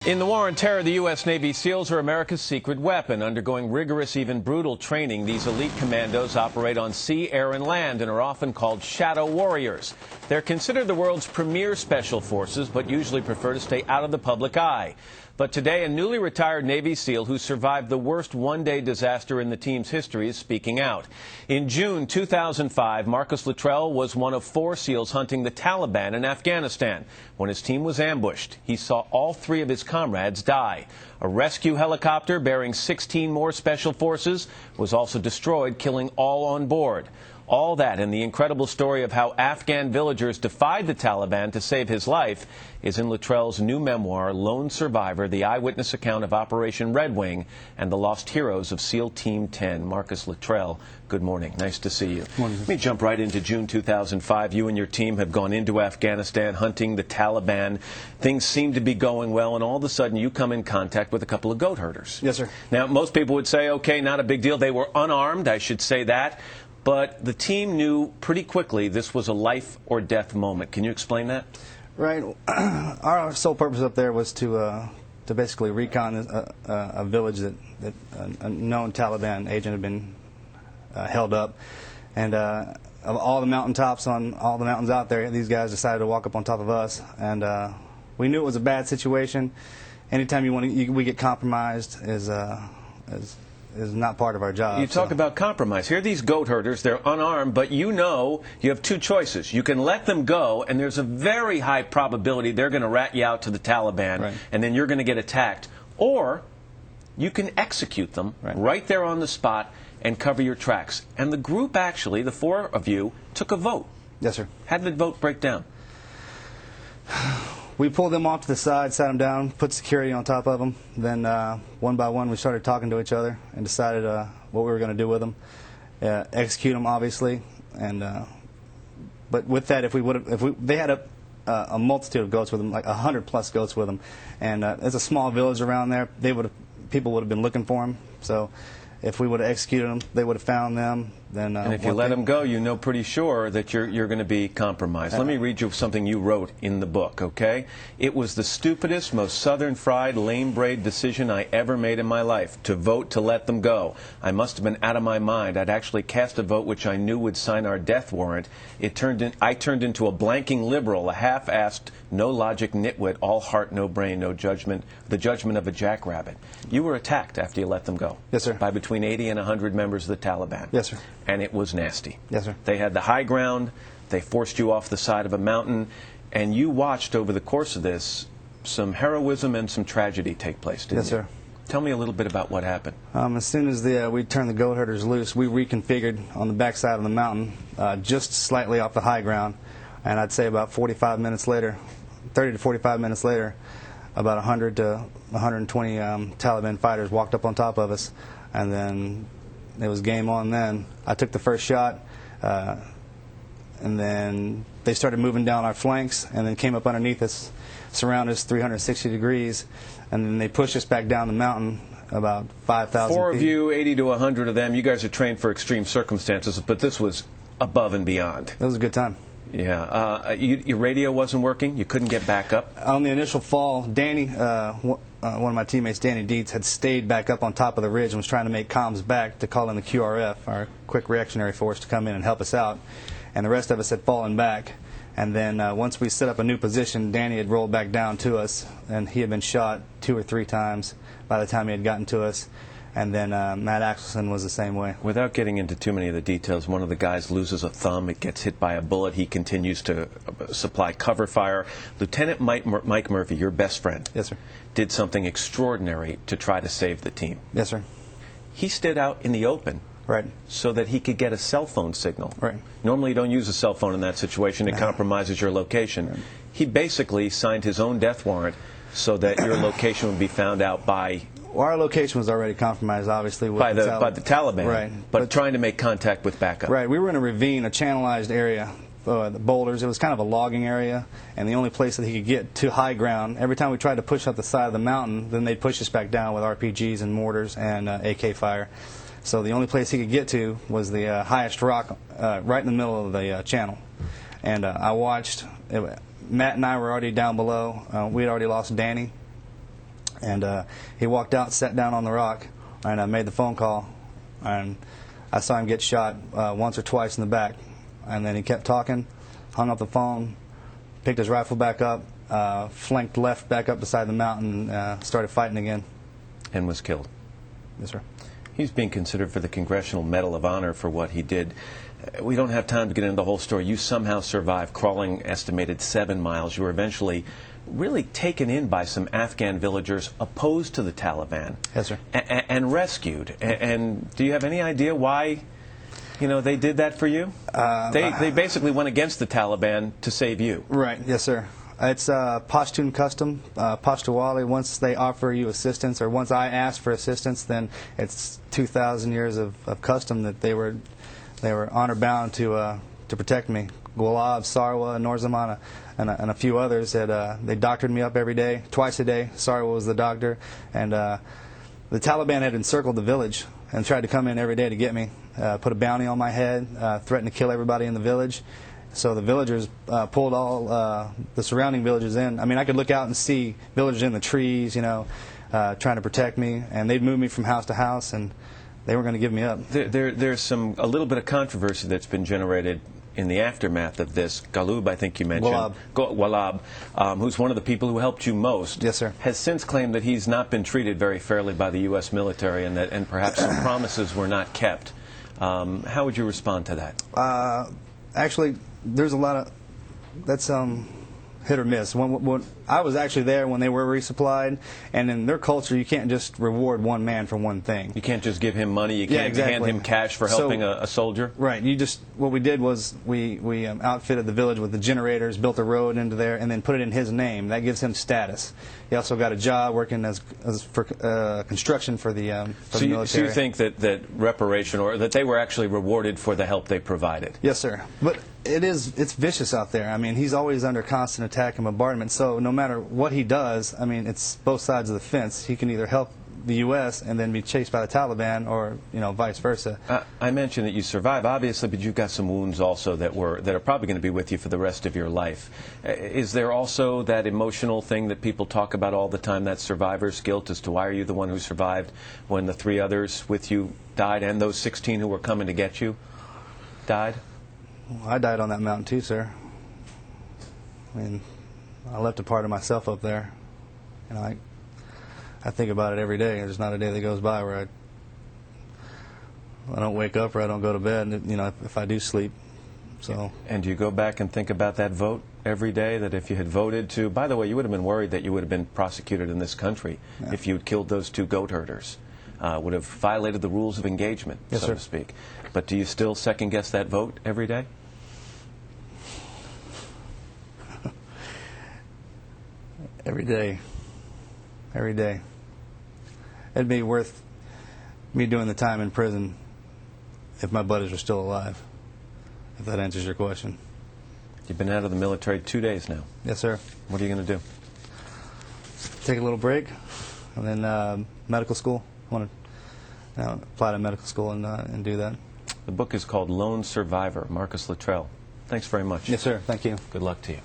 In the war on terror, the U.S. Navy SEALs are America's secret weapon. Undergoing rigorous, even brutal training, these elite commandos operate on sea, air, and land and are often called shadow warriors. They're considered the world's premier special forces, but usually prefer to stay out of the public eye. But today, a newly retired Navy SEAL who survived the worst one-day disaster in the team's history is speaking out. In June 2005, Marcus Luttrell was one of 4 SEALs hunting the Taliban in Afghanistan. When his team was ambushed, he saw all 3 of his comrades die. A rescue helicopter bearing 16 more special forces was also destroyed, killing all on board. All that and the incredible story of how Afghan villagers defied the Taliban to save his life is in Luttrell's new memoir, Lone Survivor, the eyewitness account of Operation Red Wing and the lost heroes of SEAL Team 10. Marcus Luttrell, good morning. Nice to see you. Morning. Let me jump right into June 2005. You and your team have gone into Afghanistan hunting the Taliban. Things seem to be going well, and all of a sudden you come in contact with a couple of goat herders. Yes, sir. Now, most people would say, okay, not a big deal. They were unarmed, I should say that. But the team knew pretty quickly this was a life or death moment. Can you explain that? Right. Our sole purpose up there was to basically recon a village that a known Taliban agent had been held up. And of all the mountaintops on all the mountains out there, these guys decided to walk up on top of us. And we knew it was a bad situation. Anytime we get compromised is not part of our job. You talk about compromise. Here are these goat herders. They're unarmed, but you know you have 2 choices. You can let them go, and there's a very high probability they're going to rat you out to the Taliban, right, and then you're going to get attacked. Or you can execute them right there on the spot and cover your tracks. And the group actually, the 4 of you, took a vote. Yes, sir. How did the vote break down? We pulled them off to the side, sat them down, put security on top of them. Then one by one we started talking to each other and decided what we were going to do with them. Execute them, obviously. And but with that, they had a multitude of goats with them, like 100+ goats with them. And there's a small village around there. People would have been looking for them. So if we would have executed them, they would have found them. Then, and if you let them go, you know pretty sure that you're going to be compromised. Let me read you something you wrote in the book, okay? It was the stupidest, most southern-fried, lame-braid decision I ever made in my life, to vote to let them go. I must have been out of my mind. I'd actually cast a vote which I knew would sign our death warrant. I turned into a blanking liberal, a half-assed, no-logic nitwit, all heart, no brain, no judgment, the judgment of a jackrabbit. You were attacked after you let them go. Yes, sir. By between 80 and 100 members of the Taliban. Yes, sir. And it was nasty. Yes, sir. They had the high ground. They forced you off the side of a mountain. And you watched over the course of this some heroism and some tragedy take place, didn't you? Yes, sir. Tell me a little bit about what happened. As soon as we turned the goat herders loose, we reconfigured on the backside of the mountain, just slightly off the high ground. And I'd say about 45 minutes later, 30 to 45 minutes later, about 100 to 120 Taliban fighters walked up on top of us. And then it was game on then. I took the first shot, and then they started moving down our flanks and then came up underneath us, surrounded us 360 degrees, and then they pushed us back down the mountain about 5,000 feet. 4 of you, 80 to 100 of them. You guys are trained for extreme circumstances, but this was above and beyond. It was a good time. Yeah. Your radio wasn't working? You couldn't get back up? On the initial fall, Danny, one of my teammates, Danny Dietz, had stayed back up on top of the ridge and was trying to make comms back to call in the QRF, our Quick Reactionary Force, to come in and help us out. And the rest of us had fallen back. And then once we set up a new position, Danny had rolled back down to us, and he had been shot 2 or 3 times by the time he had gotten to us. And then Matt Axelson was the same way. Without getting into too many of the details, one of the guys loses a thumb. It gets hit by a bullet. He continues to supply cover fire. Lieutenant Mike Murphy, your best friend, yes, sir, did something extraordinary to try to save the team. Yes, sir. He stood out in the open. Right. So that he could get a cell phone signal. Right. Normally you don't use a cell phone in that situation. It compromises your location. Right. He basically signed his own death warrant so that your location would be found out by... Well, our location was already compromised, obviously, with by the Taliban. Right. But trying to make contact with backup. Right. We were in a ravine, a channelized area, the boulders. It was kind of a logging area, and the only place that he could get to high ground, every time we tried to push up the side of the mountain, then they'd push us back down with RPGs and mortars and AK fire. So the only place he could get to was the highest rock right in the middle of the channel. And I watched. Matt and I were already down below. We had already lost Danny. And he walked out, sat down on the rock, and I made the phone call. And I saw him get shot once or twice in the back. And then he kept talking, hung up the phone, picked his rifle back up, flanked left back up beside the mountain, started fighting again. And was killed. Yes, sir. He's being considered for the Congressional Medal of Honor for what he did. We don't have time to get into the whole story. You somehow survived, crawling estimated 7 miles. You were eventually really taken in by some Afghan villagers opposed to the Taliban. Yes, sir. And rescued. And do you have any idea why, they did that for you? They basically went against the Taliban to save you. Right. Yes, sir. It's Pashtun custom, Pashtawali. Once they offer you assistance, or once I ask for assistance, then it's 2,000 years of custom that they were honor bound to protect me. Gulab, Sarwa, Norzamana, and a few others they doctored me up every day, twice a day. Sarwa was the doctor, and the Taliban had encircled the village and tried to come in every day to get me, put a bounty on my head, threatened to kill everybody in the village. So the villagers pulled all the surrounding villages in. I mean, I could look out and see villagers in the trees, trying to protect me, and they'd move me from house to house, and they weren't going to give me up. There's a little bit of controversy that's been generated in the aftermath of this. Galoob, I think you mentioned. Walab, who's one of the people who helped you most. Yes, sir. Has since claimed that he's not been treated very fairly by the U.S. military, and perhaps some promises were not kept. How would you respond to that? Actually, there's a lot of that's hit or miss. When I was actually there when they were resupplied, and in their culture, you can't just reward one man for one thing. You can't just give him money. You can't exactly. hand him cash for helping a soldier. Right. What we did was we outfitted the village with the generators, built a road into there, and then put it in his name. That gives him status. He also got a job working as for construction for the military. So you think that reparation, or that they were actually rewarded for the help they provided? Yes, sir. But it's vicious out there. I mean, he's always under constant attack and bombardment. So no matter what he does, I mean, it's both sides of the fence. He can either help the U.S. and then be chased by the Taliban, or vice versa. I mentioned that you survived, obviously, but you've got some wounds also that are probably going to be with you for the rest of your life. Is there also that emotional thing that people talk about all the time, that survivor's guilt, as to why are you the one who survived when the 3 others with you died, and those 16 who were coming to get you died? Well, I died on that mountain too, sir. I mean, I left a part of myself up there. I think about it every day. There's not a day that goes by where I don't wake up or I don't go to bed, if I do sleep. So. And do you go back and think about that vote every day, that if you had voted to, by the way, you would have been worried that you would have been prosecuted in this country if you had killed those 2 goat herders, would have violated the rules of engagement, yes, so sir. to speak. But do you still second guess that vote every day? Every day. Every day. It'd be worth me doing the time in prison if my buddies were still alive, if that answers your question. You've been out of the military 2 days now. Yes, sir. What are you going to do? Take a little break, and then medical school. I want to apply to medical school and do that. The book is called Lone Survivor, Marcus Luttrell. Thanks very much. Yes, sir. Thank you. Good luck to you.